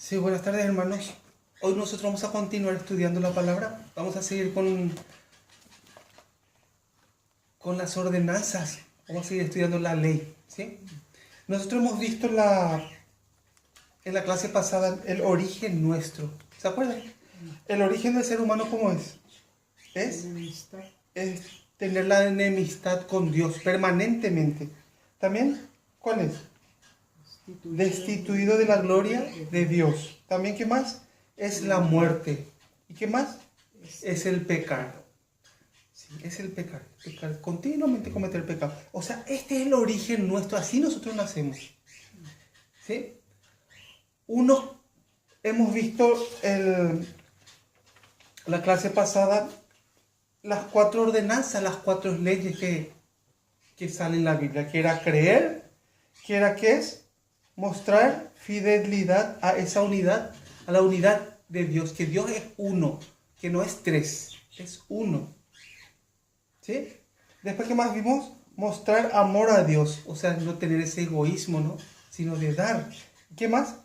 Sí, buenas tardes hermanos. Hoy nosotros vamos a continuar estudiando la palabra. Vamos a seguir con las ordenanzas. Vamos a seguir estudiando la ley, ¿sí? Nosotros hemos visto en la clase pasada el origen nuestro. ¿Se acuerdan? El origen del ser humano, ¿cómo es? Es tener la enemistad con Dios permanentemente. También, ¿cuál es? Destituido de la gloria de Dios. También, ¿qué más? Es la muerte. ¿Y qué más? Es el pecado. Sí, es el pecado. Continuamente cometer pecado. O sea, este es el origen nuestro. Así nosotros nacemos. ¿Sí? Hemos visto la clase pasada las 4 ordenanzas, las 4 leyes que salen en la Biblia. Que era creer, que era ¿qué es? Mostrar fidelidad a esa unidad, a la unidad de Dios, que Dios es uno, que no es 3, es uno. ¿Sí? Después, ¿qué más vimos? Mostrar amor a Dios, o sea, no tener ese egoísmo, ¿no? Sino de dar. ¿Qué más?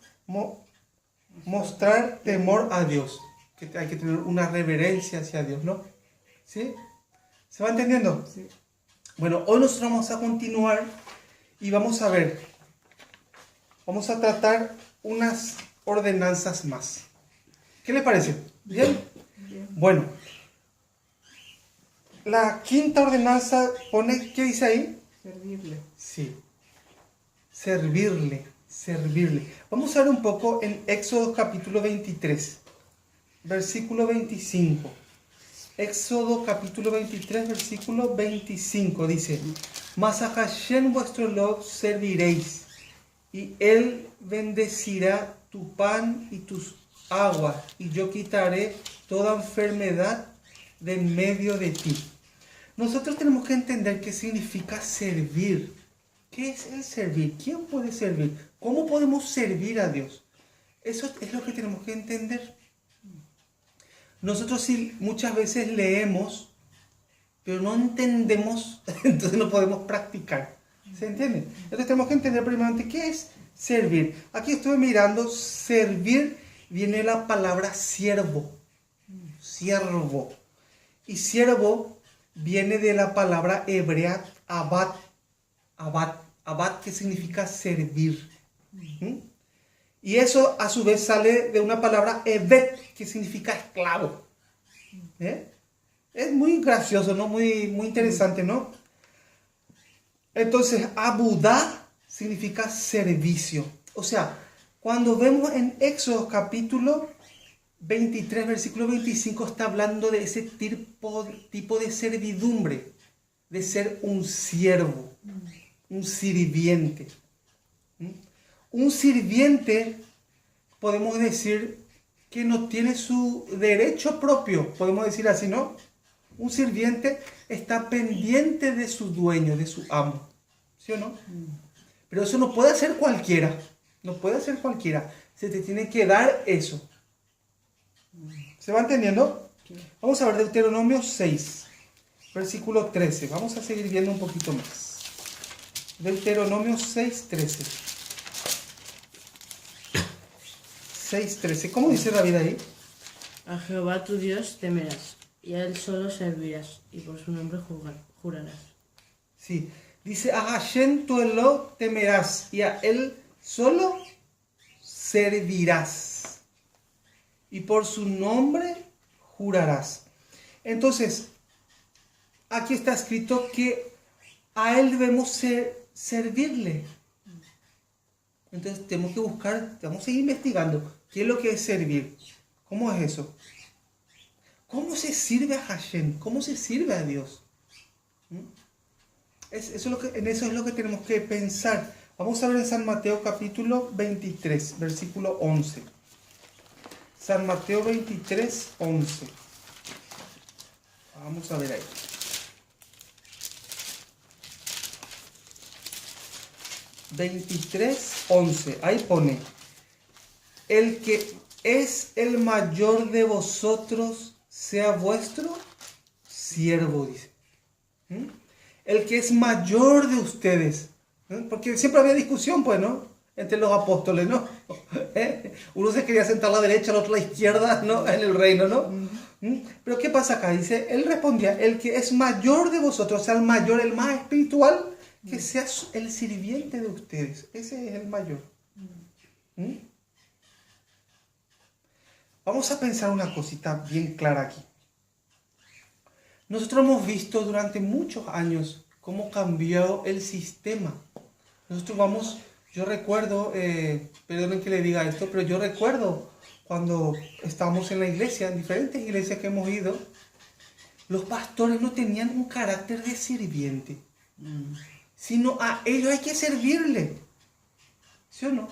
Mostrar temor a Dios, que hay que tener una reverencia hacia Dios, ¿no? ¿Sí? ¿Se va entendiendo? Sí. Bueno, hoy nosotros vamos a continuar y vamos a ver. Vamos a tratar unas ordenanzas más. ¿Qué le parece? ¿Bien? Bien. Bueno, la 5ª ordenanza pone, ¿qué dice ahí? Servirle. Sí, servirle. Vamos a ver un poco en Éxodo capítulo 23, versículo 25. Éxodo capítulo 23, versículo 25 dice: Mas a Hashem vuestro Dios serviréis, y Él bendecirá tu pan y tus aguas, y yo quitaré toda enfermedad de en medio de ti. Nosotros tenemos que entender qué significa servir. ¿Qué es el servir? ¿Quién puede servir? ¿Cómo podemos servir a Dios? Eso es lo que tenemos que entender. Nosotros sí muchas veces leemos, pero no entendemos, entonces no podemos practicar. ¿Se entiende? Entonces tenemos que entender primeramente qué es servir. Aquí estuve mirando, servir viene de la palabra siervo. Siervo. Y siervo viene de la palabra hebrea abad. Abad, que significa servir. Y eso a su vez sale de una palabra evet, que significa esclavo. Es muy gracioso, ¿no? Muy interesante, ¿no? Entonces, abudá significa servicio. O sea, cuando vemos en Éxodo capítulo 23, versículo 25, está hablando de ese tipo de servidumbre, de ser un siervo, un sirviente. Un sirviente, podemos decir que no tiene su derecho propio, podemos decir así, ¿no? Un sirviente está pendiente de su dueño, de su amo, ¿sí o no? Pero eso no puede hacer cualquiera, no puede hacer cualquiera, se te tiene que dar eso. ¿Se va entendiendo? Sí. Vamos a ver Deuteronomio 6, versículo 13, vamos a seguir viendo un poquito más. Deuteronomio 6, 13. 6:13. ¿Cómo dice David ahí? A Jehová tu Dios temerás, y a Él solo servirás, y por su nombre jurarás. Sí. Dice, a Hashem tu Elok temerás, y a Él solo servirás. Y por su nombre jurarás. Entonces, aquí está escrito que a Él debemos servirle. Entonces tenemos que buscar, vamos a seguir investigando qué es lo que es servir. ¿Cómo es eso? ¿Cómo se sirve a Hashem? ¿Cómo se sirve a Dios? En eso es lo que tenemos que pensar. Vamos a ver en San Mateo capítulo 23, versículo 11. San Mateo 23, 11. Vamos a ver ahí. (23:11) Ahí pone: el que es el mayor de vosotros sea vuestro siervo, dice. El que es mayor de ustedes, porque siempre había discusión, pues, ¿no? entre los apóstoles, ¿no? Uno se quería sentar a la derecha, el otro a la izquierda, ¿no? En el reino, ¿no? Pero ¿qué pasa acá? Dice, él respondía, el que es mayor de vosotros, o sea, el mayor, el más espiritual, que sea el sirviente de ustedes. Ese es el mayor. Vamos a pensar una cosita bien clara aquí. Nosotros hemos visto durante muchos años cómo cambió el sistema. Yo recuerdo, perdonen que le diga esto, pero yo recuerdo cuando estábamos en la iglesia, en diferentes iglesias que hemos ido, los pastores no tenían un carácter de sirviente, sino a ellos hay que servirle. ¿Sí o no?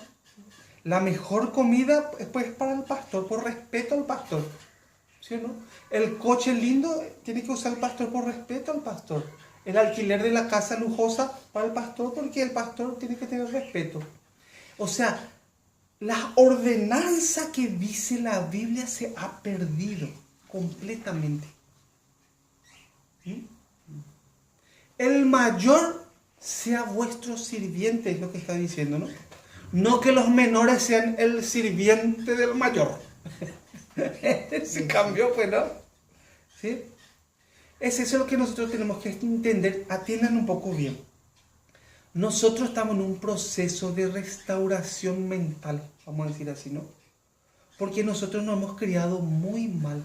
La mejor comida pues, es para el pastor, por respeto al pastor. ¿Sí o no? El coche lindo tiene que usar el pastor por respeto al pastor. El alquiler de la casa lujosa para el pastor porque el pastor tiene que tener respeto. O sea, la ordenanza que dice la Biblia se ha perdido completamente. El mayor sea vuestro sirviente, es lo que está diciendo, ¿no? No que los menores sean el sirviente del mayor. Se cambió, pues, ¿no? ¿Sí? Es eso lo que nosotros tenemos que entender. Atiendan un poco bien. Nosotros estamos en un proceso de restauración mental, vamos a decir así, ¿no? Porque nosotros nos hemos criado muy mal.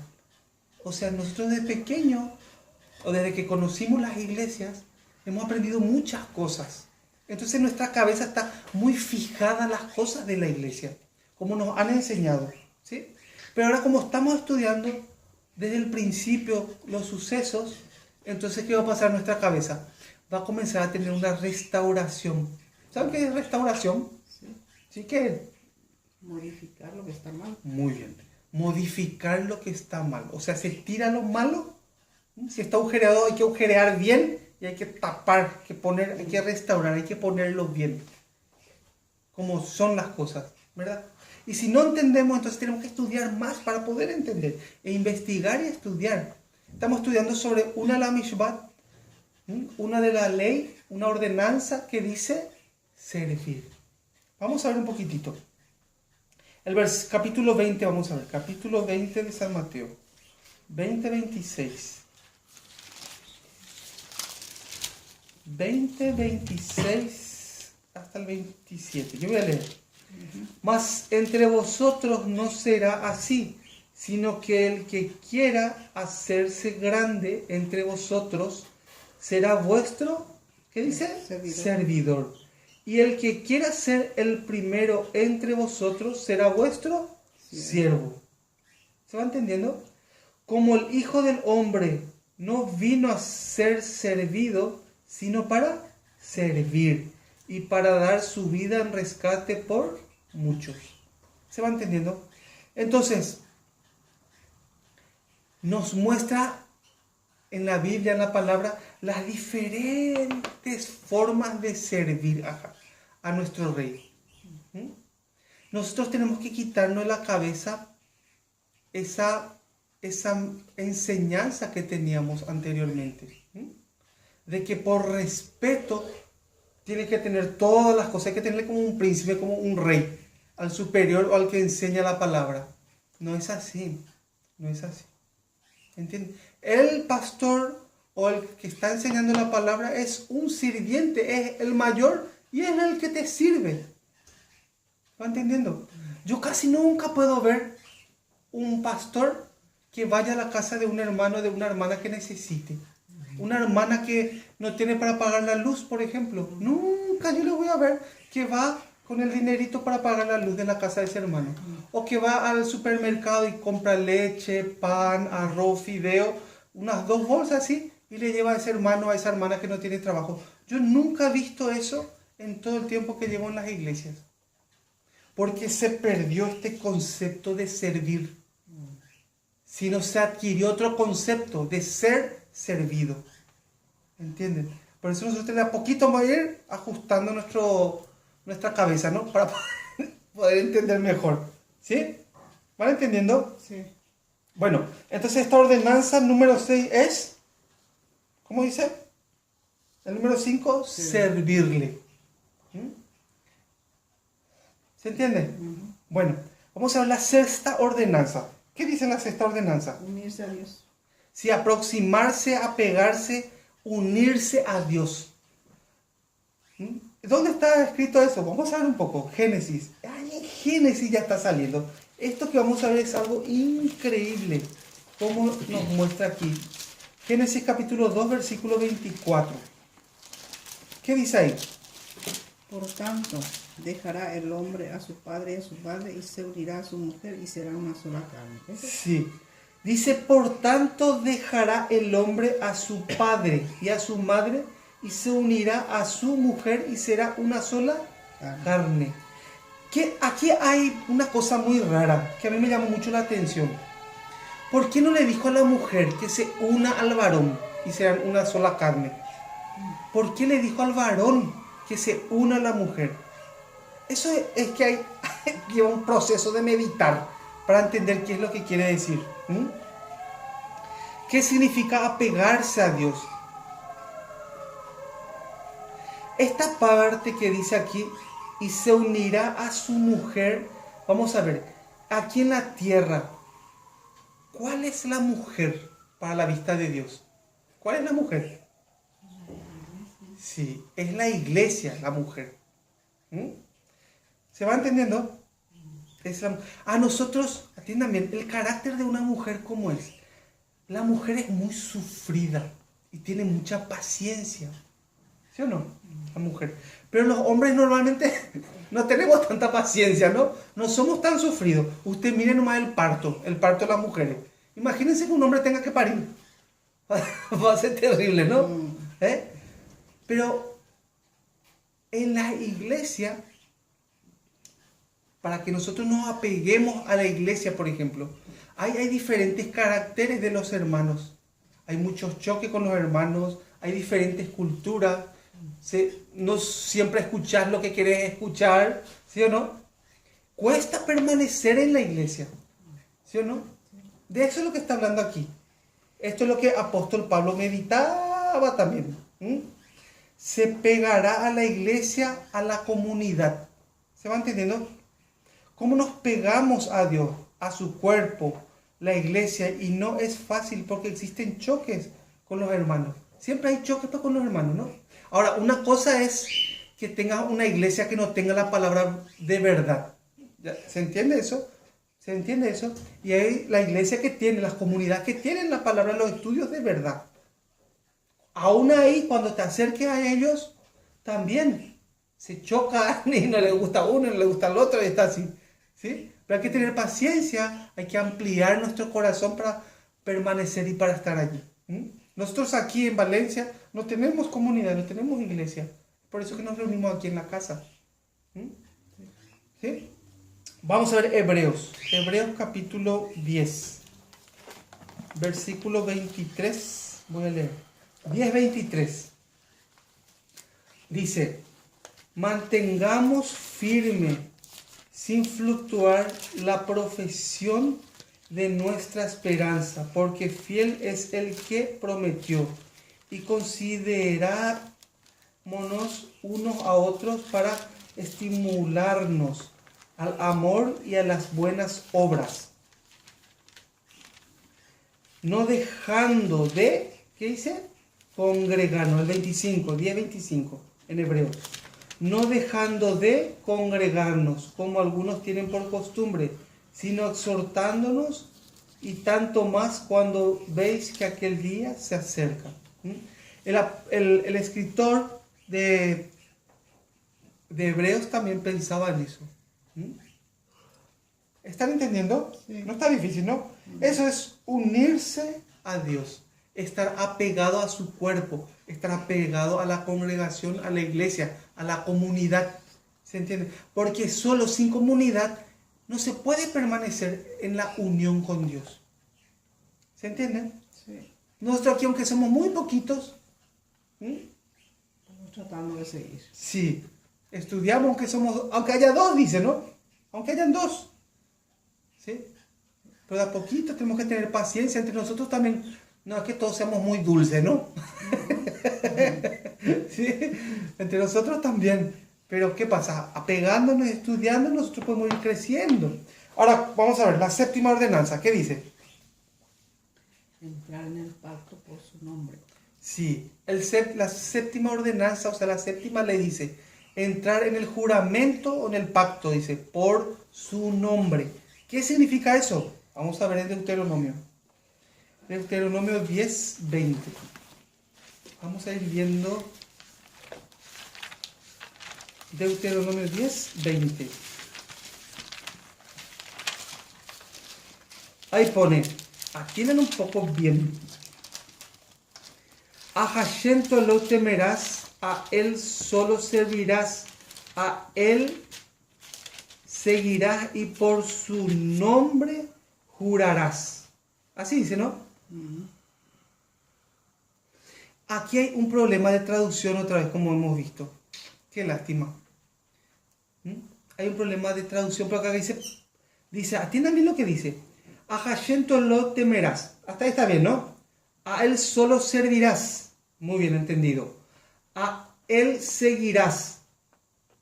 O sea, nosotros desde pequeños, o desde que conocimos las iglesias, hemos aprendido muchas cosas. Entonces nuestra cabeza está muy fijada en las cosas de la iglesia, como nos han enseñado, ¿sí? Pero ahora como estamos estudiando desde el principio los sucesos, entonces ¿qué va a pasar en nuestra cabeza? Va a comenzar a tener una restauración. ¿Saben qué es restauración? ¿Sí? ¿Qué es? Modificar lo que está mal. Muy bien. Modificar lo que está mal. O sea, se tira lo malo. Si está agujereado hay que agujerear bien y hay que tapar, hay que restaurar, hay que ponerlo bien. Como son las cosas, ¿verdad? Y si no entendemos, entonces tenemos que estudiar más para poder entender. E investigar y estudiar. Estamos estudiando sobre una la Mishpat, una de la ley, una ordenanza que dice servir. Vamos a ver un poquitito. Capítulo 20, vamos a ver. Capítulo 20 de San Mateo. 26 hasta el 27. Yo voy a leer. Mas entre vosotros no será así, sino que el que quiera hacerse grande entre vosotros será vuestro, ¿qué dice? Servidor. Y el que quiera ser el primero entre vosotros será vuestro siervo. ¿Se va entendiendo? Como el Hijo del Hombre no vino a ser servido, sino para servir y para dar su vida en rescate por muchos. ¿Se va entendiendo? Entonces, nos muestra en la Biblia, en la palabra, las diferentes formas de servir a nuestro Rey. Nosotros tenemos que quitarnos de la cabeza esa enseñanza que teníamos anteriormente, de que por respeto tiene que tener todas las cosas, hay que tenerle como un príncipe, como un rey, al superior o al que enseña la palabra. No es así, no es así. ¿Entienden? El pastor o el que está enseñando la palabra es un sirviente, es el mayor y es el que te sirve. ¿Va entendiendo? Yo casi nunca puedo ver un pastor que vaya a la casa de un hermano o de una hermana que necesite. Una hermana que no tiene para pagar la luz, por ejemplo. Nunca yo le voy a ver que va con el dinerito para pagar la luz de la casa de ese hermano. O que va al supermercado y compra leche, pan, arroz, fideo, unas 2 bolsas así, y le lleva a ese hermano, a esa hermana que no tiene trabajo. Yo nunca he visto eso en todo el tiempo que llevo en las iglesias. Porque se perdió este concepto de servir. Sino se adquirió otro concepto de ser servido. ¿Entienden? Por eso nosotros de a poquito vamos a ir ajustando nuestra cabeza, ¿no? Para poder entender mejor. ¿Sí? ¿Van entendiendo? Sí. Bueno, entonces esta ordenanza número 6 es, ¿cómo dice? El número 5, servirle. ¿Se entiende? Bueno, vamos a ver la sexta ordenanza. ¿Qué dice la sexta ordenanza? Unirse a Dios. Sí, aproximarse, apegarse, unirse a Dios. ¿Dónde está escrito eso? Vamos a ver un poco. Génesis. Ay, en Génesis ya está saliendo. Esto que vamos a ver es algo increíble. Como nos muestra aquí. Génesis capítulo 2, versículo 24. ¿Qué dice ahí? Por tanto, dejará el hombre a su padre y a su madre y se unirá a su mujer y será una sola carne. ¿Ese? Sí. Dice, por tanto dejará el hombre a su padre y a su madre y se unirá a su mujer y será una sola carne. Que aquí hay una cosa muy rara que a mí me llamó mucho la atención. ¿Por qué no le dijo a la mujer que se una al varón y serán una sola carne? ¿Por qué le dijo al varón que se una a la mujer? Eso es que hay lleva un proceso de meditar para entender qué es lo que quiere decir. ¿Qué significa apegarse a Dios? Esta parte que dice aquí, y se unirá a su mujer, vamos a ver, aquí en la tierra, ¿cuál es la mujer para la vista de Dios? ¿Cuál es la mujer? Sí, es la iglesia, la mujer. ¿Se va entendiendo? A nosotros, atiendan bien, el carácter de una mujer, ¿cómo es? La mujer es muy sufrida y tiene mucha paciencia. ¿Sí o no? La mujer. Pero los hombres normalmente no tenemos tanta paciencia, ¿no? No somos tan sufridos. Usted mire nomás el parto de las mujeres. Imagínense que un hombre tenga que parir. Va a ser terrible, ¿no? Pero en la iglesia, para que nosotros nos apeguemos a la iglesia, por ejemplo, hay diferentes caracteres de los hermanos. Hay muchos choques con los hermanos, hay diferentes culturas. No siempre escuchas lo que querés escuchar, ¿sí o no? Cuesta permanecer en la iglesia, ¿sí o no? De eso es lo que está hablando aquí. Esto es lo que apóstol Pablo meditaba también. Se pegará a la iglesia, a la comunidad. ¿Se va entendiendo? ¿Cómo nos pegamos a Dios, a su cuerpo, la iglesia? Y no es fácil porque existen choques con los hermanos. Siempre hay choques con los hermanos, ¿no? Ahora, una cosa es que tengas una iglesia que no tenga la palabra de verdad. ¿Se entiende eso? ¿Se entiende eso? Y hay la iglesia que tiene, las comunidades que tienen la palabra, los estudios de verdad. Aún ahí, cuando te acerques a ellos, también se chocan y no le gusta a uno, no le gusta al otro y está así. ¿Sí? Pero hay que tener paciencia, hay que ampliar nuestro corazón para permanecer y para estar allí. Nosotros aquí en Valencia no tenemos comunidad, no tenemos iglesia. Por eso que nos reunimos aquí en la casa. ¿Sí? Vamos a ver Hebreos. Hebreos capítulo 10. Versículo 23. Voy a leer. 10:23. Dice, mantengamos firme, sin fluctuar, la profesión de nuestra esperanza, porque fiel es el que prometió, y considerámonos unos a otros para estimularnos al amor y a las buenas obras, no dejando de, ¿qué dice? Congregarnos, el 25, 10:25 en hebreo. No dejando de congregarnos, como algunos tienen por costumbre, sino exhortándonos, y tanto más cuando veis que aquel día se acerca. El escritor de Hebreos también pensaba en eso. ¿Están entendiendo? Sí. No está difícil, ¿no? Eso es unirse a Dios, estar apegado a su cuerpo, estar apegado a la congregación, a la iglesia, a la comunidad. ¿Se entiende? Porque solo sin comunidad no se puede permanecer en la unión con Dios. ¿Se entiende? Sí. Nosotros aquí, aunque somos muy poquitos, estamos tratando de seguir. Sí. Estudiamos, aunque haya dos, dice, ¿no? Aunque hayan dos. ¿Sí? Pero de a poquito tenemos que tener paciencia entre nosotros también. No es que todos seamos muy dulces, ¿no? Sí. Entre nosotros también. Pero ¿qué pasa? Apegándonos, estudiando, nosotros podemos ir creciendo. Ahora vamos a ver la séptima ordenanza. ¿Qué dice? Entrar en el pacto por su nombre. Sí, la séptima ordenanza, o sea, la séptima ley dice, entrar en el juramento o en el pacto, dice, por su nombre. ¿Qué significa eso? Vamos a ver en Deuteronomio. Deuteronomio 10, 20. Vamos a ir viendo Deuteronomio 10, 20. Ahí pone, atiendan un poco bien. A Hashem lo temerás, a Él solo servirás, a Él seguirás y por su nombre jurarás. Así dice, ¿no? Aquí hay un problema de traducción otra vez, como hemos visto. Qué lástima. Hay un problema de traducción, pero acá dice, atiendan bien lo que dice. A Hashem lo temerás. Hasta ahí está bien, ¿no? A Él solo servirás. Muy bien entendido. A Él seguirás.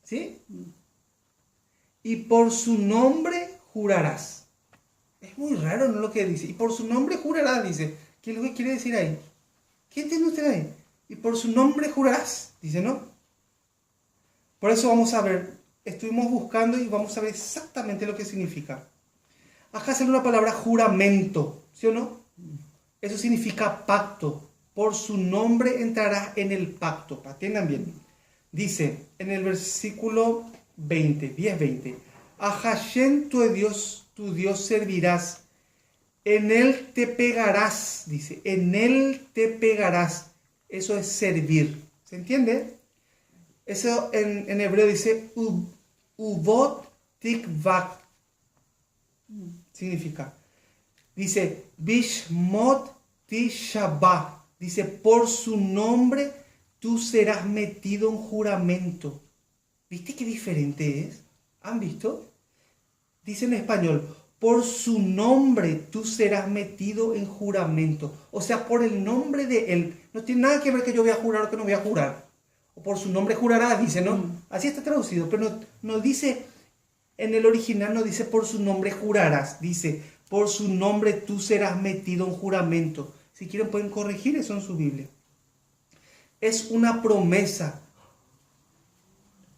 ¿Sí? Y por su nombre jurarás. Es muy raro, ¿no? Lo que dice. Y por su nombre jurarás, dice. ¿Qué es lo que quiere decir ahí? ¿Qué entiende usted ahí? Y por su nombre jurarás, dice, ¿no? Por eso vamos a ver. Estuvimos buscando y vamos a ver exactamente lo que significa. Acá sale una palabra juramento, ¿sí o no? Eso significa pacto. Por su nombre entrarás en el pacto. Atiendan bien. Dice en el versículo 20, 10, 20. A Hashem tu Dios servirás. En él te pegarás. Dice, en él te pegarás. Eso es servir. ¿Se entiende? Eso en hebreo dice Uvot tikvak. Significa. Dice Bishmot tishabah. Dice, por su nombre tú serás metido en juramento. ¿Viste qué diferente es? ¿Han visto? Dice en español, por su nombre tú serás metido en juramento. O sea, por el nombre de Él. No tiene nada que ver que yo voy a jurar o que no voy a jurar. O por su nombre jurará, dice, ¿no? Así está traducido, pero no dice, en el original no dice por su nombre jurarás. Dice, por su nombre tú serás metido en juramento. Si quieren pueden corregir eso en su Biblia. Es una promesa.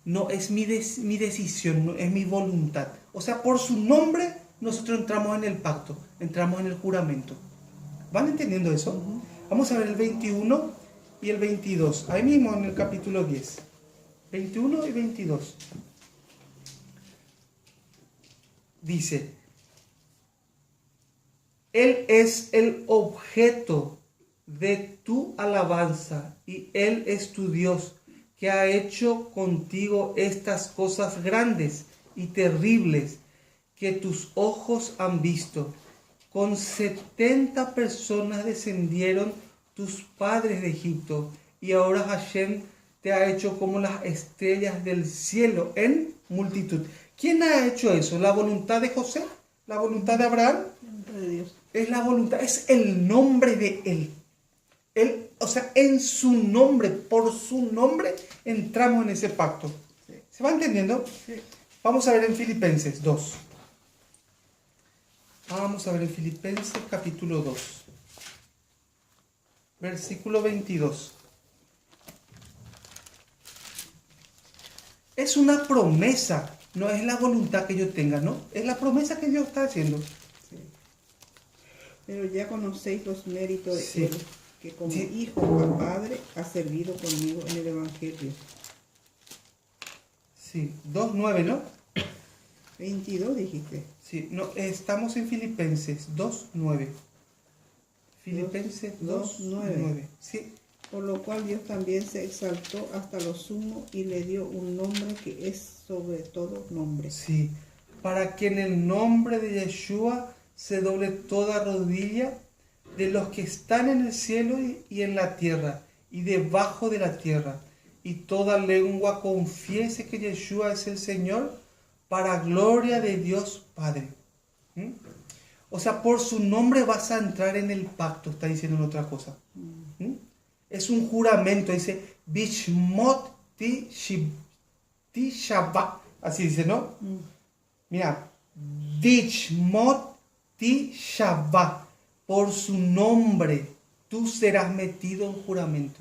No es mi decisión, no es mi voluntad. O sea, por su nombre nosotros entramos en el pacto, entramos en el juramento. ¿Van entendiendo eso? Vamos a ver el 21 y el 22. Ahí mismo en el capítulo 10. 21 y 22. Dice, Él es el objeto de tu alabanza y Él es tu Dios que ha hecho contigo estas cosas grandes y terribles que tus ojos han visto. Con 70 personas descendieron tus padres de Egipto y ahora Hashem te ha hecho como las estrellas del cielo en multitud. ¿Quién ha hecho eso? ¿La voluntad de José? ¿La voluntad de Abraham? De Dios. Es la voluntad, es el nombre de Él. Él, o sea, en su nombre, por su nombre, entramos en ese pacto. Sí. ¿Se va entendiendo? Sí. Vamos a ver en Filipenses 2. Vamos a ver en Filipenses capítulo 2. Versículo 22. Es una promesa, no es la voluntad que yo tenga, ¿no? Es la promesa que Dios está haciendo. Sí. Pero ya conocéis los méritos de Sí. Él, que como Sí. hijo al Padre ha servido conmigo en el Evangelio. Sí, 2.9, ¿no? 22 dijiste. Sí, no, estamos en Filipenses 2.9. Filipenses 2.9. Sí, Por lo cual Dios también se exaltó hasta lo sumo y le dio un nombre que es sobre todo nombre. sí. Para que en el nombre de Yeshua se doble toda rodilla de los que están en el cielo y en la tierra y debajo de la tierra, y toda lengua confiese que Yeshua es el Señor, para gloria de Dios Padre. ¿Mm? O sea, por su nombre vas a entrar en el pacto, está diciendo en otra cosa. ¿Mm? Es un juramento, dice Bishmot Tishabá. Así dice, ¿no? Mira, Dichmot Tishabá. Por su nombre tú serás metido en juramento.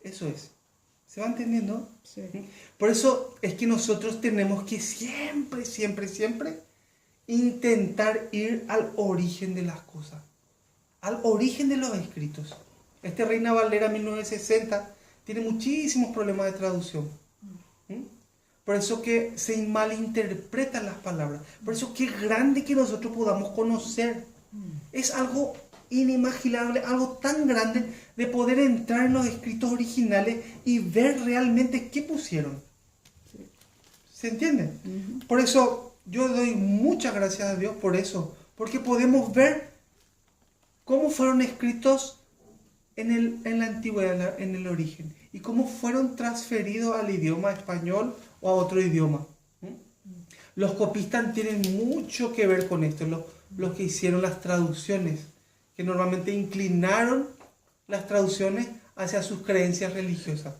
Eso es. ¿Se va entendiendo? Sí. Por eso es que nosotros tenemos que siempre, siempre, siempre intentar ir al origen de las cosas. Al origen de los escritos. Este Reina Valera 1960 tiene muchísimos problemas de traducción. Por eso que se malinterpretan las palabras. Por eso que es grande que nosotros podamos conocer. Es algo inimaginable, algo tan grande de poder entrar en los escritos originales y ver realmente qué pusieron. ¿Se entiende? Por eso yo doy muchas gracias a Dios por eso. Porque podemos ver cómo fueron escritos en la antigüedad, en el origen. Y cómo fueron transferidos al idioma español o a otro idioma. Los copistas tienen mucho que ver con esto. Los que hicieron las traducciones. Que normalmente inclinaron las traducciones hacia sus creencias religiosas.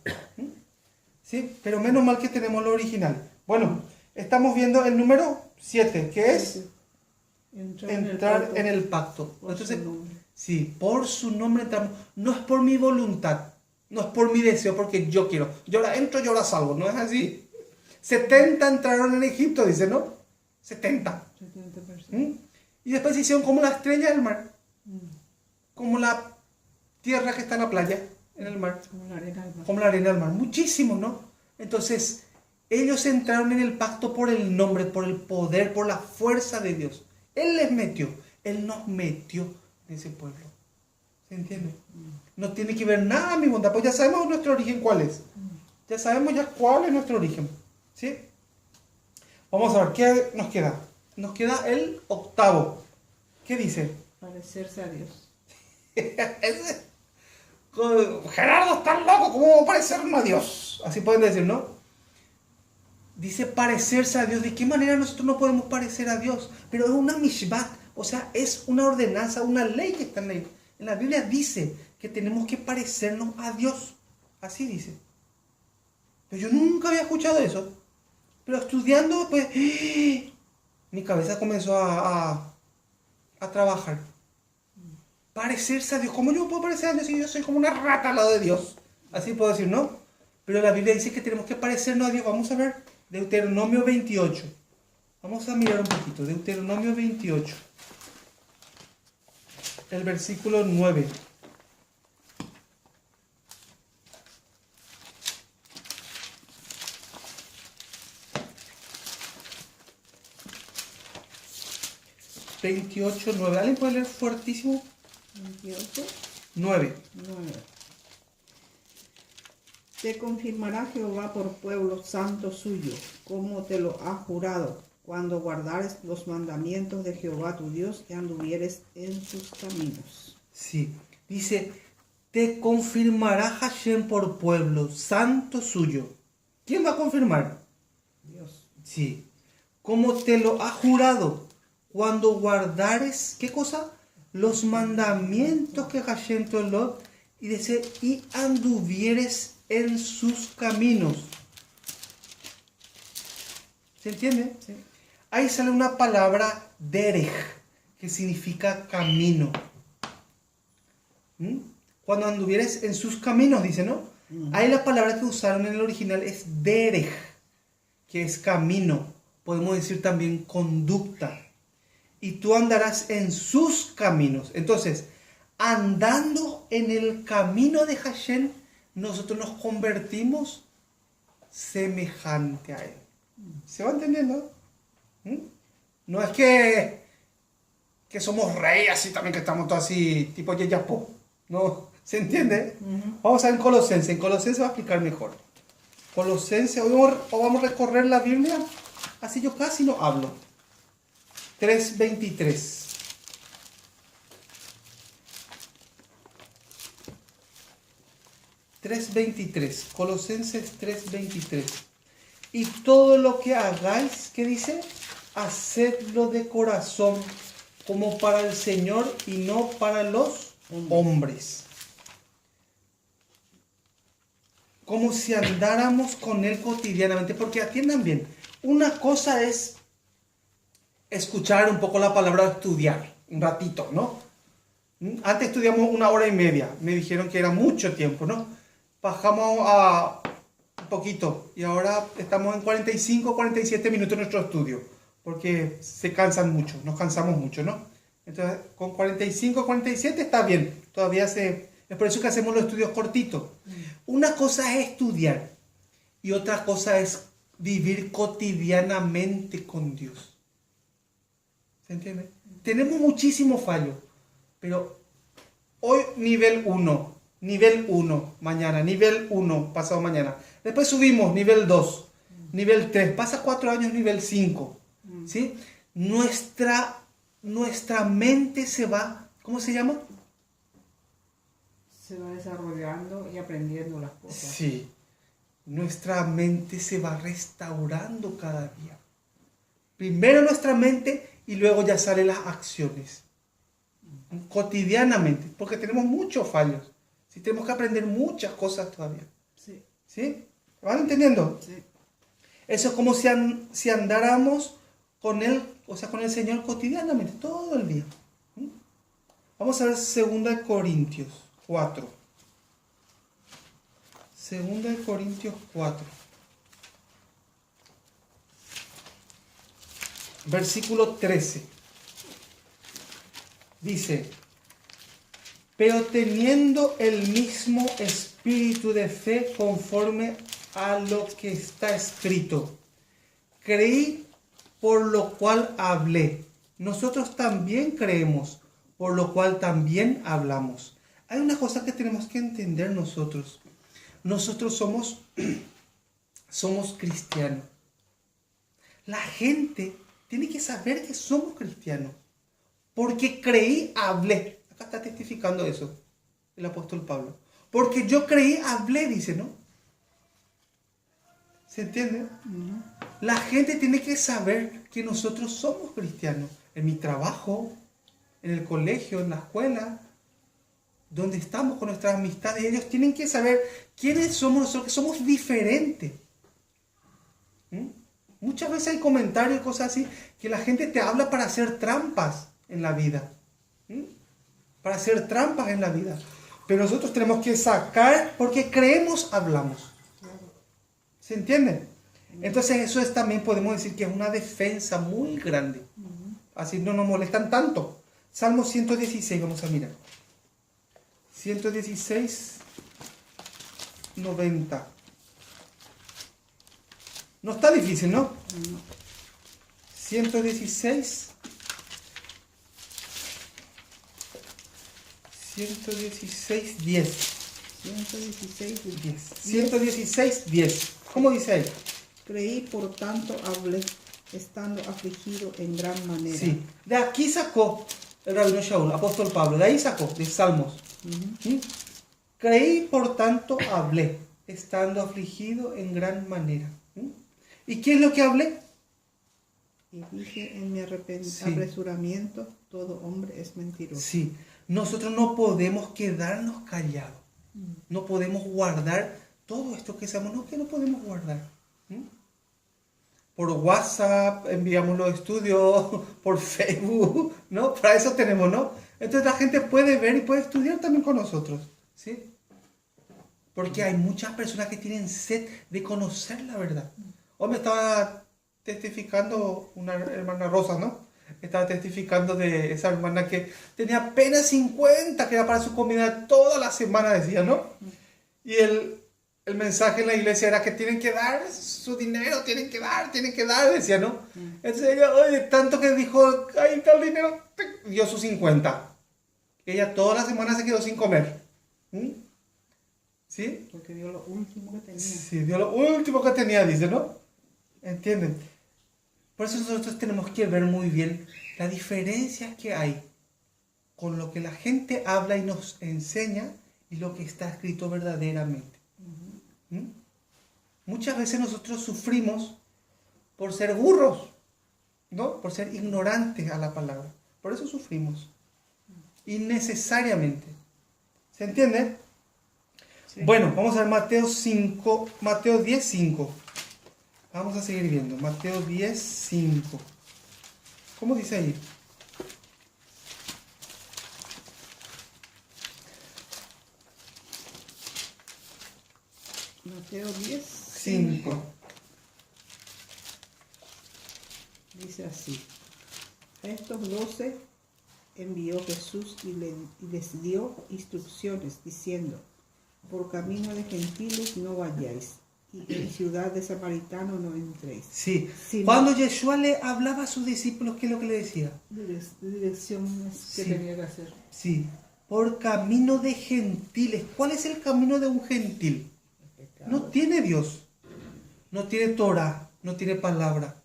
¿Sí? Pero menos mal que tenemos lo original. Bueno, estamos viendo el número 7, que es entrar en el pacto. Entonces, sí, por su nombre entramos. No es por mi voluntad, no es por mi deseo, porque yo quiero. Yo ahora entro, yo ahora salgo. No es así. 70 entraron en Egipto, dice, ¿no? 70. 70%. Y después se hicieron como la estrella del mar. Como la tierra que está en la playa, en el mar. Como la arena del mar. Como la arena del mar. Muchísimos, ¿no? Entonces, ellos entraron en el pacto por el nombre, por el poder, por la fuerza de Dios. Él les metió. Él nos metió en ese pueblo. ¿Se entiende? No tiene que ver nada mi bondad. Pues ya sabemos nuestro origen cuál es. Ya sabemos ya cuál es nuestro origen. ¿Sí? Vamos a ver, ¿qué nos queda? Nos queda el 8. ¿Qué dice? Parecerse a Dios. Gerardo, estás loco, ¿cómo va a parecernos a Dios? Así pueden decir, ¿no? Dice parecerse a Dios. ¿De qué manera nosotros no podemos parecer a Dios? Pero es una mishvat, o sea, es una ordenanza, una ley que está en la Biblia. Dice que tenemos que parecernos a Dios. Así dice. Pero yo nunca había escuchado eso. Pero estudiando, pues, mi cabeza comenzó a trabajar. Parecerse a Dios. ¿Cómo yo puedo parecer a Dios si yo soy como una rata al lado de Dios? Así puedo decir, ¿no? Pero la Biblia dice que tenemos que parecernos a Dios. Vamos a ver Deuteronomio 28. Vamos a mirar un poquito. Deuteronomio 28. El versículo 9. ¿28:9? ¿Alguien puede leer fuertísimo? 28. 9. 9. Te confirmará Jehová por pueblo santo suyo, como te lo ha jurado, cuando guardares los mandamientos de Jehová tu Dios y anduvieres en sus caminos. Sí, dice, te confirmará Hashem por pueblo santo suyo. ¿Quién va a confirmar? Dios. Sí, como te lo ha jurado, cuando guardares, ¿qué cosa? Los mandamientos que Hashem te lo, y dice, y anduvieres en sus caminos. ¿Se entiende? Sí. Ahí sale una palabra derech, que significa camino. Cuando anduvieres en sus caminos, dice, ¿no? Ahí la palabra que usaron en el original es derech, que es camino. Podemos decir también conducta. Y tú andarás en sus caminos. Entonces, andando en el camino de Hashem, nosotros nos convertimos semejante a Él. ¿Se va entendiendo? No es que somos reyes así también, que estamos todos así, tipo Yeyapo. No, ¿se entiende? Vamos a ver en Colosenses. En Colosenses va a explicar mejor. Colosenses, hoy vamos a recorrer la Biblia. Así yo casi no hablo. 3:23. Colosenses 3:23. Y todo lo que hagáis, ¿qué dice? Hacedlo de corazón, como para el Señor y no para los hombres. como si andáramos con Él cotidianamente. Porque atiendan bien, una cosa es escuchar un poco la palabra, estudiar, un ratito, ¿no? Antes estudiamos 1 hora y media, me dijeron que era mucho tiempo, ¿no? Bajamos a un poquito y ahora estamos en 45, 47 minutos en nuestro estudio, porque se cansan mucho, nos cansamos mucho, ¿no? Entonces, con 45, 47 está bien, es por eso que hacemos los estudios cortitos. Una cosa es estudiar y otra cosa es vivir cotidianamente con Dios. ¿Se entiende? Tenemos muchísimos fallos, pero hoy nivel 1, mañana nivel 1, pasado mañana. Después subimos nivel 2, nivel 3, pasa 4 años nivel 5. ¿Sí? Nuestra mente se va, ¿cómo se llama? Se va desarrollando y aprendiendo las cosas. Sí, nuestra mente se va restaurando cada día. Primero nuestra mente y luego ya salen las acciones. Cotidianamente, porque tenemos muchos fallos. Sí, tenemos que aprender muchas cosas todavía. Sí. ¿Sí? ¿Van entendiendo? Sí. Eso es como si andáramos con Él, o sea, con el Señor cotidianamente, todo el día. Vamos a ver 2 Corintios 4. 2 Corintios 4. Versículo 13. Dice: pero teniendo el mismo espíritu de fe conforme a lo que está escrito, creí, por lo cual hablé. Nosotros también creemos, por lo cual también hablamos. Hay una cosa que tenemos que entender nosotros. Nosotros somos cristianos. La gente tiene que saber que somos cristianos. Porque creí, hablé. Acá está testificando eso el apóstol Pablo. Porque yo creí, hablé, dice, ¿no? ¿Se entiende? La gente tiene que saber que nosotros somos cristianos. En mi trabajo, en el colegio, en la escuela, donde estamos con nuestras amistades, ellos tienen que saber quiénes somos nosotros, que somos diferentes. Muchas veces hay comentarios y cosas así que la gente te habla para hacer trampas en la vida. Para hacer trampas en la vida. Pero nosotros tenemos que sacar, porque creemos, hablamos. ¿Se entiende? Entonces eso es también, podemos decir que es una defensa muy grande. Así no nos molestan tanto. Salmo 116, vamos a mirar. 116, 90. No está difícil, ¿no? 116, 10. 116, 10. ¿Cómo dice ahí? Creí, por tanto hablé, estando afligido en gran manera. Sí, de aquí sacó el rabino Shaul, apóstol Pablo, de ahí sacó, de Salmos. ¿Sí? Creí, por tanto hablé, estando afligido en gran manera. ¿Y qué es lo que hablé? Y dije en mi Sí. apresuramiento, todo hombre es mentiroso. Sí, nosotros no podemos quedarnos callados. No podemos guardar todo esto que sabemos, no, que no podemos guardar. Por WhatsApp enviamos los estudios, por Facebook, ¿no? Para eso tenemos, ¿no? Entonces la gente puede ver y puede estudiar también con nosotros, ¿sí? Porque hay muchas personas que tienen sed de conocer la verdad. Hoy me estaba testificando una hermana Rosa, ¿no? Estaba testificando de esa hermana que tenía apenas 50, que era para su comida toda la semana, decía, ¿no? Y el mensaje en la iglesia era que tienen que dar su dinero, tienen que dar, decía, ¿no? Entonces ella, oye, tanto que dijo, ahí está el dinero, dio sus 50. Ella toda la semana se quedó sin comer. ¿Sí? Porque dio lo último que tenía. Sí, dio lo último que tenía, dice, ¿no? ¿Entienden? Por eso nosotros tenemos que ver muy bien la diferencia que hay con lo que la gente habla y nos enseña y lo que está escrito verdaderamente. Muchas veces nosotros sufrimos por ser burros, ¿no? Por ser ignorantes a la palabra. Por eso sufrimos. Innecesariamente. ¿Se entiende? Sí. Bueno, vamos a ver Mateo 5, Mateo 10, 5. Vamos a seguir viendo. Mateo 10, 5. ¿Cómo dice ahí? Mateo 10, 5. dice así. A estos 12 envió Jesús y les dio instrucciones diciendo, por camino de gentiles no vayáis, y en ciudad de samaritanos no entréis. Sí. Sino- Cuando Yeshua le hablaba a sus discípulos, ¿qué es lo que le decía? Direcciones que Sí. tenía que hacer. Sí. Por camino de gentiles. ¿Cuál es el camino de un gentil? No tiene Dios. No tiene Torah. No tiene palabra.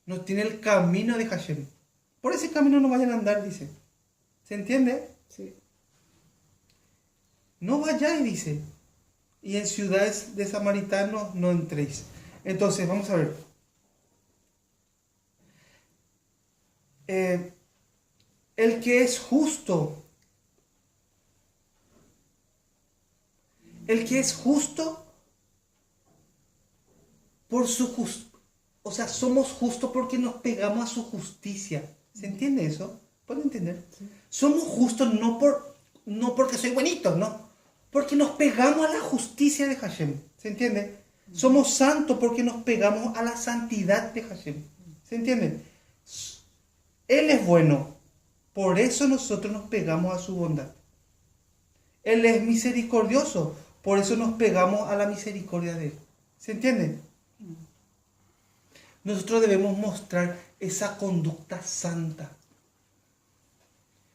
No tiene el camino de Hashem. Por ese camino no vayan a andar, dice. ¿Se entiende? Sí. No vayáis, dice. Y en ciudades de samaritanos no entréis. Entonces, vamos a ver. El que es justo. El que es justo por su justicia. O sea, somos justos porque nos pegamos a su justicia. ¿Se entiende eso? ¿Pueden entender? Sí. Somos justos no porque soy buenito, no. Porque nos pegamos a la justicia de Hashem. ¿Se entiende? Somos santos porque nos pegamos a la santidad de Hashem. ¿Se entiende? Él es bueno. Por eso nosotros nos pegamos a su bondad. Él es misericordioso. Por eso nos pegamos a la misericordia de Él. ¿Se entiende? Nosotros debemos mostrar esa conducta santa.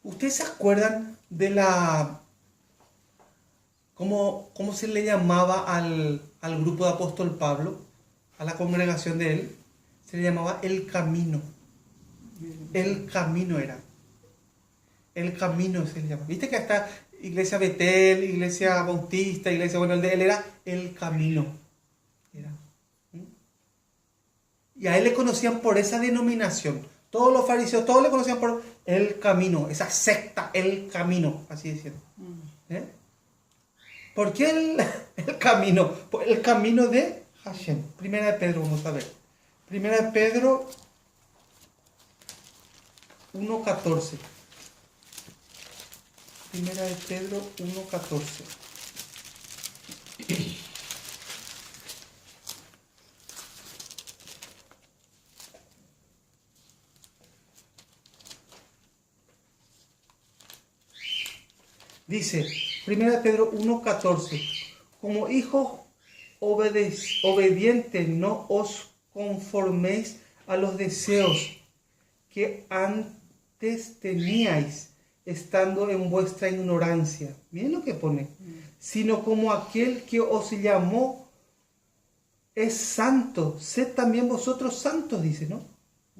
¿Ustedes se acuerdan de la... ¿Cómo se le llamaba al grupo de apóstol Pablo? A la congregación de él. Se le llamaba el camino. El camino era. El camino se le llama. ¿Viste que hasta Iglesia Betel, Iglesia Bautista, Iglesia... Bueno, el de él era el camino. Era. Y a él le conocían por esa denominación. Todos los fariseos, todos le conocían por el camino. Esa secta, el camino. Así diciendo. ¿Eh? ¿Por qué el camino? El camino de Hashem. Primera de Pedro, vamos a ver. Primera de Pedro 1.14. Primera de Pedro 1.14. Dice, 1 Pedro 1.14, como hijos obedientes no os conforméis a los deseos que antes teníais, estando en vuestra ignorancia. Miren lo que pone. Sino como aquel que os llamó es santo, sed también vosotros santos, dice, ¿no?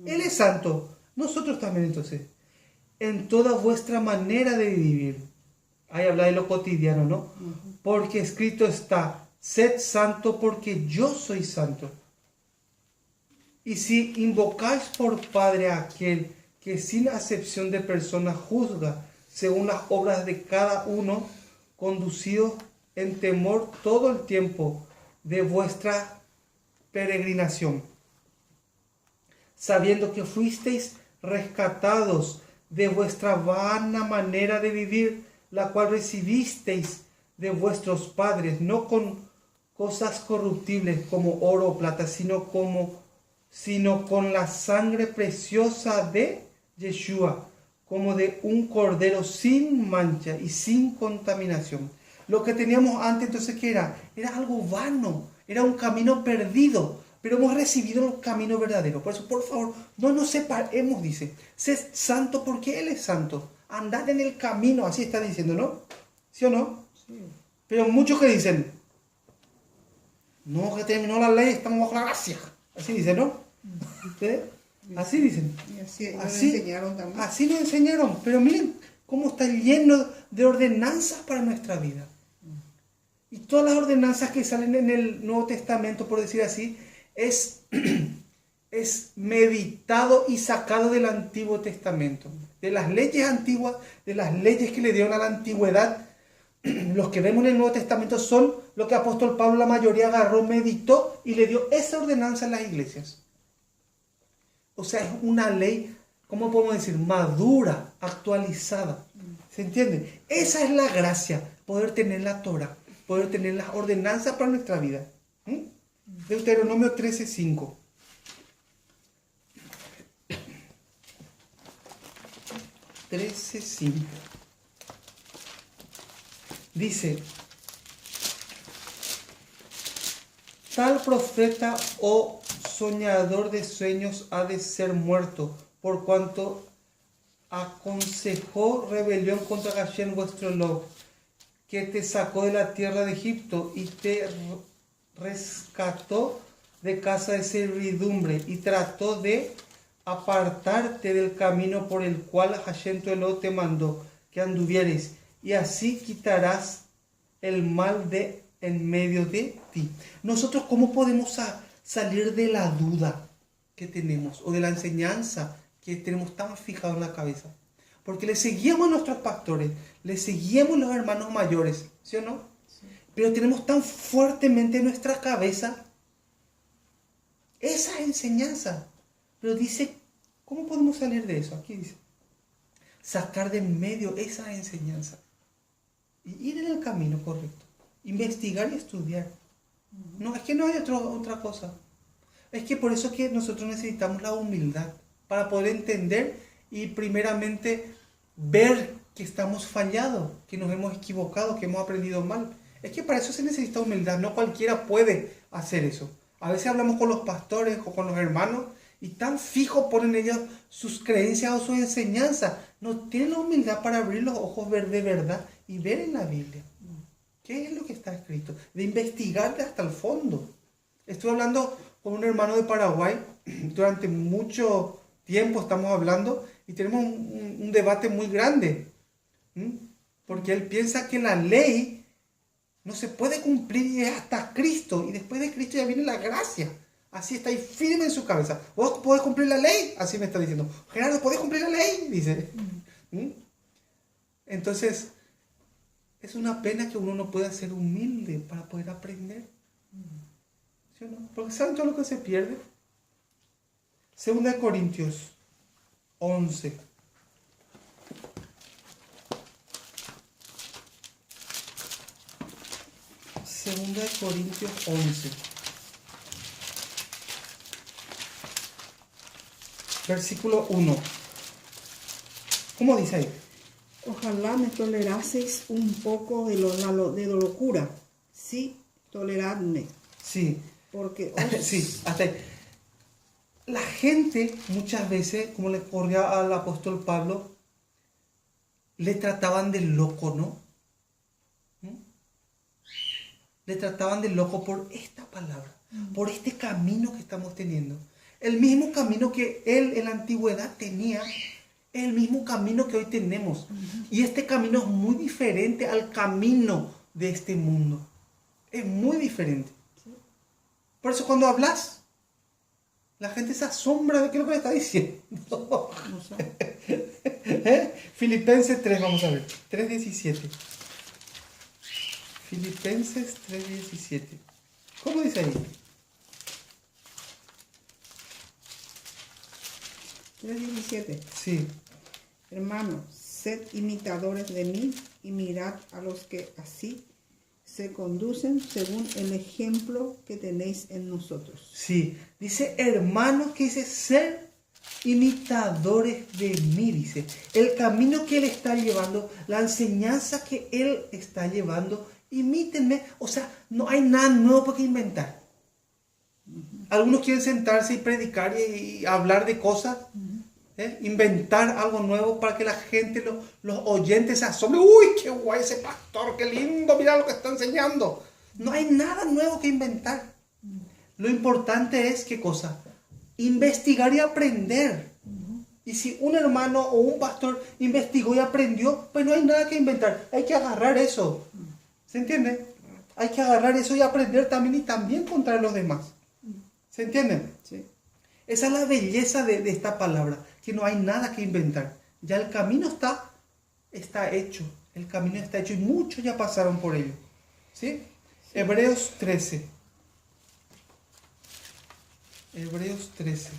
Él es santo, nosotros también entonces. En toda vuestra manera de vivir. Ahí habla de lo cotidiano, ¿no? Porque escrito está, sed santo porque yo soy santo. Y si invocáis por Padre a aquel que sin acepción de personas juzga según las obras de cada uno, conducidos en temor todo el tiempo de vuestra peregrinación, sabiendo que fuisteis rescatados de vuestra vana manera de vivir, la cual recibisteis de vuestros padres, no con cosas corruptibles como oro o plata, sino con la sangre preciosa de Yeshua, como de un cordero sin mancha y sin contaminación. Lo que teníamos antes, entonces, ¿qué era? Era algo vano, era un camino perdido, pero hemos recibido el camino verdadero. Por eso, por favor, no nos separemos, dice. Sed santo porque Él es santo. Andad en el camino, así está diciendo, ¿no? ¿Sí o no? Sí. Pero muchos que dicen, no, que terminó la ley, estamos bajo la gracia. Así dicen, ¿no? ¿Ustedes? Así dicen. Y así nos Así, enseñaron también. así nos enseñaron. Pero miren cómo está lleno de ordenanzas para nuestra vida. Y todas las ordenanzas que salen en el Nuevo Testamento, por decir así, es meditado y sacado del Antiguo Testamento. De las leyes antiguas, de las leyes que le dieron a la antigüedad, los que vemos en el Nuevo Testamento son lo que el apóstol Pablo, la mayoría agarró, meditó y le dio esa ordenanza a las iglesias. O sea, es una ley, ¿cómo podemos decir? Madura, actualizada. ¿Se entiende? Esa es la gracia, poder tener la Torah, poder tener las ordenanzas para nuestra vida. Deuteronomio 13:5. Dice: tal profeta o soñador de sueños ha de ser muerto, por cuanto aconsejó rebelión contra Hashem vuestro Elohim, que te sacó de la tierra de Egipto y te rescató de casa de servidumbre y trató de apartarte del camino por el cual Hashem tu Elohim te mandó que anduvieres, y así quitarás el mal de en medio de ti. Nosotros, ¿cómo podemos salir de la duda que tenemos o de la enseñanza que tenemos tan fijado en la cabeza? Porque le seguíamos a nuestros pastores, le seguíamos a los hermanos mayores, ¿sí o no? Sí. Pero tenemos tan fuertemente en nuestra cabeza esa enseñanza. Pero dice, ¿cómo podemos salir de eso? Aquí dice, sacar de en medio esa enseñanza y ir en el camino correcto, investigar y estudiar. No, es que no hay otra cosa. Es que por eso que nosotros necesitamos la humildad para poder entender y primeramente ver que estamos fallados, que nos hemos equivocado, que hemos aprendido mal. Es que para eso se necesita humildad, no cualquiera puede hacer eso. A veces hablamos con los pastores o con los hermanos y tan fijo ponen ellos sus creencias o sus enseñanzas. No tienen la humildad para abrir los ojos, ver de verdad y ver en la Biblia qué es lo que está escrito, de investigar hasta el fondo. Estuve hablando con un hermano de Paraguay, durante mucho tiempo estamos hablando y tenemos un debate muy grande, porque él piensa que la ley no se puede cumplir y es hasta Cristo, y después de Cristo ya viene la gracia. Así está ahí firme en su cabeza. ¿Vos podés cumplir la ley? Así me está diciendo. Gerardo, ¿podés cumplir la ley? Dice. Entonces, es una pena que uno no pueda ser humilde para poder aprender. ¿Sí o no? Porque ¿saben todo lo que se pierde? 2 Corintios 11. Segunda de Corintios 11. Versículo 1. ¿Cómo dice ahí? Ojalá me toleraseis un poco de locura. Sí, toleradme. Sí. Porque sí, hasta ahí. La gente muchas veces, como le ocurría al apóstol Pablo, le trataban de loco, ¿no? Le trataban de loco por esta palabra, por este camino que estamos teniendo. El mismo camino que él en la antigüedad tenía, es el mismo camino que hoy tenemos. Y este camino es muy diferente al camino de este mundo. Es muy diferente. Por eso cuando hablas, la gente se asombra de qué es lo que le está diciendo. No sé. Filipenses 3, vamos a ver. 3:17. Filipenses 3:17. ¿Cómo dice ahí? 3:17. Sí. Hermanos, sed imitadores de mí y mirad a los que así se conducen según el ejemplo que tenéis en nosotros. Sí, dice hermanos, que dice ser imitadores de mí, dice. El camino que él está llevando, la enseñanza que él está llevando, imítenme. O sea, no hay nada nuevo por qué inventar. Algunos quieren sentarse y predicar y hablar de cosas, inventar algo nuevo para que la gente, los oyentes se asombren. ¡Uy, qué guay ese pastor! ¡Qué lindo! Mira lo que está enseñando. No hay nada nuevo que inventar. Lo importante es, ¿qué cosa? Investigar y aprender. Y si un hermano o un pastor investigó y aprendió, pues no hay nada que inventar. Hay que agarrar eso. ¿Se entiende? Hay que agarrar eso y aprender también y también contar a los demás. ¿Se entiende? Sí. Esa es la belleza de esta palabra, que no hay nada que inventar. Ya el camino está hecho, El camino está hecho y muchos ya pasaron por ello. ¿Sí? Hebreos 13. Hebreos 13.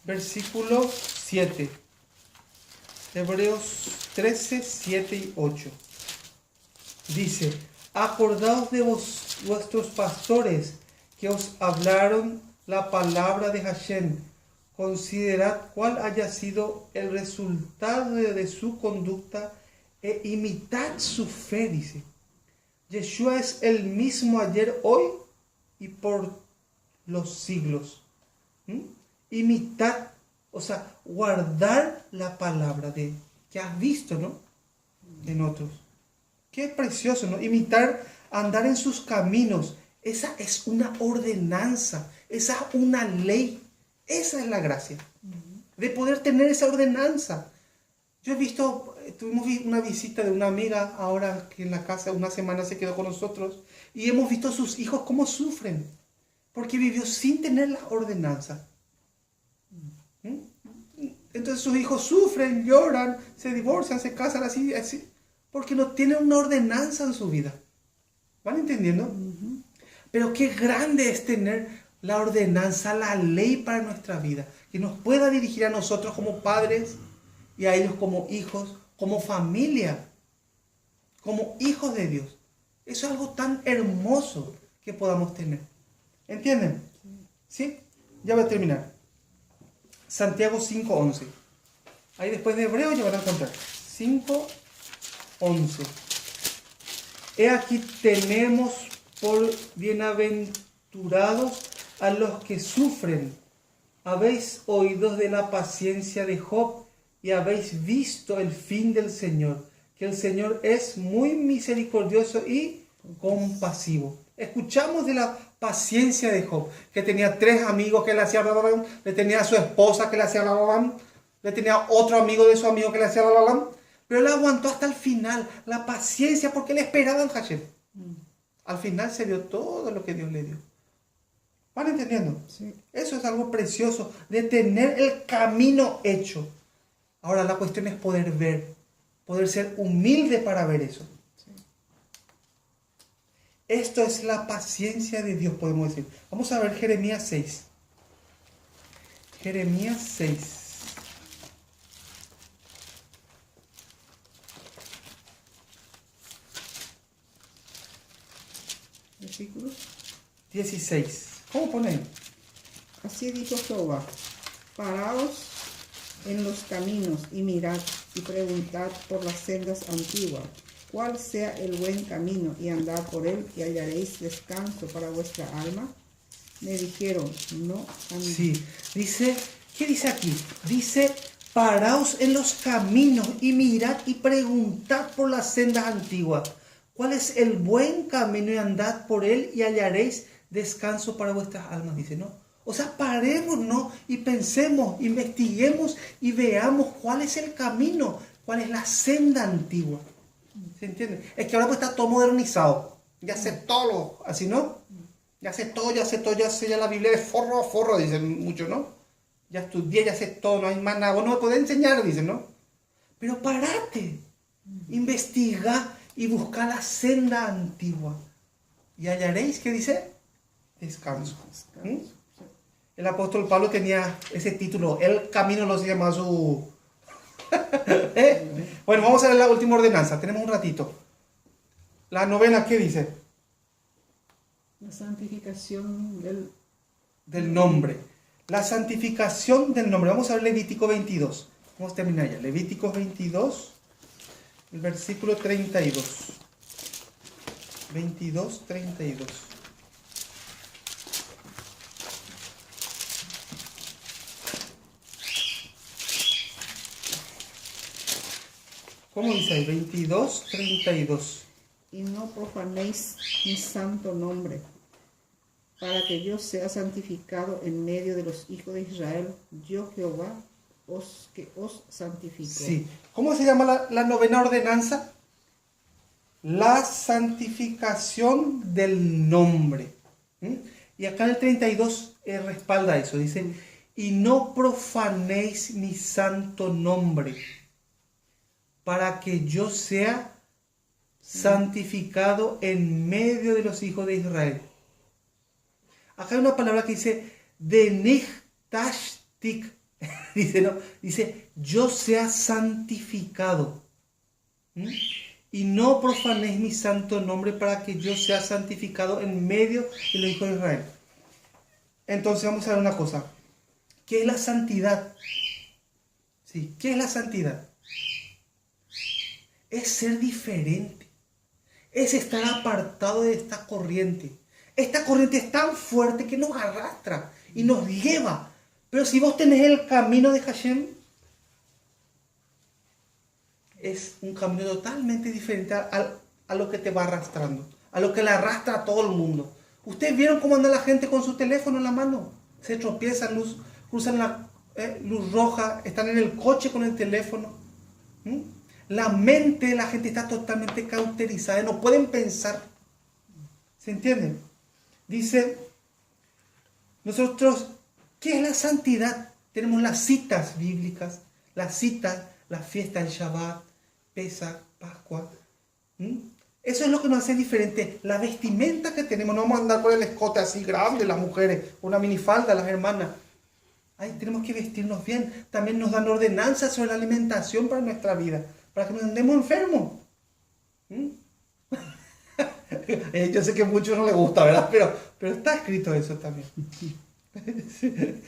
Versículo 7. Hebreos 13, 7 y 8. Dice: acordaos de vuestros pastores que os hablaron la palabra de Hashem. Considerad cuál haya sido el resultado de su conducta e imitad su fe, dice. Yeshua es el mismo ayer, hoy y por los siglos. Imitad, o sea, guardar la palabra de que has visto, ¿no? En otros. Qué precioso, ¿no? Imitar, andar en sus caminos. Esa es una ordenanza, esa es una ley. Esa es la gracia, de poder tener esa ordenanza. Yo he visto, tuvimos una visita de una amiga ahora que en la casa una semana se quedó con nosotros y hemos visto a sus hijos cómo sufren, porque vivió sin tener la ordenanza. Entonces sus hijos sufren, lloran, se divorcian, se casan así, porque no tienen una ordenanza en su vida. ¿Van entendiendo? Pero qué grande es tener la ordenanza, la ley para nuestra vida, que nos pueda dirigir a nosotros como padres y a ellos como hijos, como familia, como hijos de Dios. Eso es algo tan hermoso que podamos tener. ¿Entienden? ¿Sí? Ya voy a terminar. Santiago 5:11. Ahí después de Hebreo ya van a encontrar. 5:11. He aquí tenemos por bienaventurados a los que sufren. Habéis oído de la paciencia de Job y habéis visto el fin del Señor, que el Señor es muy misericordioso y compasivo. Escuchamos de la paciencia de Job, que tenía 3 amigos que le hacían bla, bla, bla, le tenía a su esposa que le hacía bla, bla, bla, le tenía otro amigo de su amigo que le hacía bla, bla, bla, pero él aguantó hasta el final, la paciencia, porque él esperaba en Hashem. Al final se dio todo lo que Dios le dio. ¿Van entendiendo? Sí. Eso es algo precioso, de tener el camino hecho. Ahora la cuestión es poder ver, poder ser humilde para ver eso. Sí. Esto es la paciencia de Dios, podemos decir. Vamos a ver Jeremías 6. Jeremías 6. Versículos 16. ¿Cómo pone ahí? Así dijo Jehová: paraos en los caminos y mirad y preguntad por las sendas antiguas, cuál sea el buen camino, y andad por él y hallaréis descanso para vuestra alma. Me dijeron: no andad. Sí, dice, ¿qué dice aquí? Dice: paraos en los caminos y mirad y preguntad por las sendas antiguas. ¿Cuál es el buen camino? Y andad por él y hallaréis descanso para vuestras almas, dice, ¿no? O sea, parémonos y pensemos, investiguemos y veamos cuál es el camino, cuál es la senda antigua. ¿Se entiende? Es que ahora pues está todo modernizado. Ya sé todo, así, ¿no? Ya sé todo, ya sé ya la Biblia de forro a forro, dicen muchos, ¿no? Ya estudié, ya sé todo, no hay más nada. Vos no me podés enseñar, dicen, ¿no? Pero parate, investiga y busca la senda antigua. Y hallaréis, ¿qué dice? Descanso. El apóstol Pablo tenía ese título, el camino lo se llama su... Bueno, vamos a ver la última ordenanza, tenemos un ratito. La novena, ¿qué dice? La santificación Del nombre. La santificación del nombre. Vamos a ver Levítico 22. Vamos a terminar ya. Levítico 22, el versículo 32. 22, 32. ¿Cómo dice ahí? 22, 32. y no profanéis mi santo nombre, para que yo sea santificado en medio de los hijos de Israel, yo Jehová, que os santifico. Sí. ¿Cómo se llama la novena ordenanza? La santificación del nombre. Y acá en el 32 respalda eso. Dice, y no profanéis mi santo nombre, para que yo sea santificado en medio de los hijos de Israel. Acá hay una palabra que dice denichtashtik. Dice, yo sea santificado. Y no profanéis mi santo nombre, para que yo sea santificado en medio de los hijos de Israel. Entonces vamos a ver una cosa. ¿Qué es la santidad? Sí, ¿qué es la santidad? Es ser diferente. Es estar apartado de esta corriente. Esta corriente es tan fuerte que nos arrastra y nos lleva. Pero si vos tenés el camino de Hashem, es un camino totalmente diferente a lo que te va arrastrando, a lo que le arrastra a todo el mundo. ¿Ustedes vieron cómo anda la gente con su teléfono en la mano? Se tropiezan, cruzan la luz roja, están en el coche con el teléfono. La mente de la gente está totalmente cauterizada, no pueden pensar. ¿Se entienden? Dice, nosotros, ¿qué es la santidad? Tenemos las citas bíblicas, las citas, la fiesta del Shabbat, Pesach, Pascua. Eso es lo que nos hace diferente. La vestimenta que tenemos, no vamos a andar con el escote así grande, las mujeres, una minifalda, las hermanas. Ay, tenemos que vestirnos bien. También nos dan ordenanzas sobre la alimentación para nuestra vida, para que no andemos enfermos. Yo sé que a muchos no les gusta, ¿verdad? Pero está escrito eso también.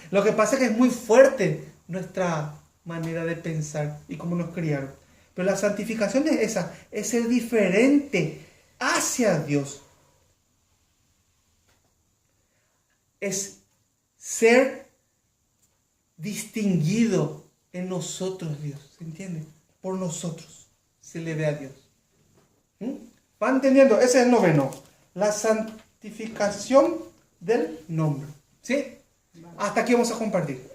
Lo que pasa es que es muy fuerte nuestra manera de pensar y cómo nos criaron. Pero la santificación es esa, es ser diferente hacia Dios. Es ser distinguido en nosotros, Dios. ¿Se entiende? Por nosotros se le ve a Dios. ¿Van entendiendo? Ese es el noveno. La santificación del nombre. ¿Sí? Hasta aquí vamos a compartir.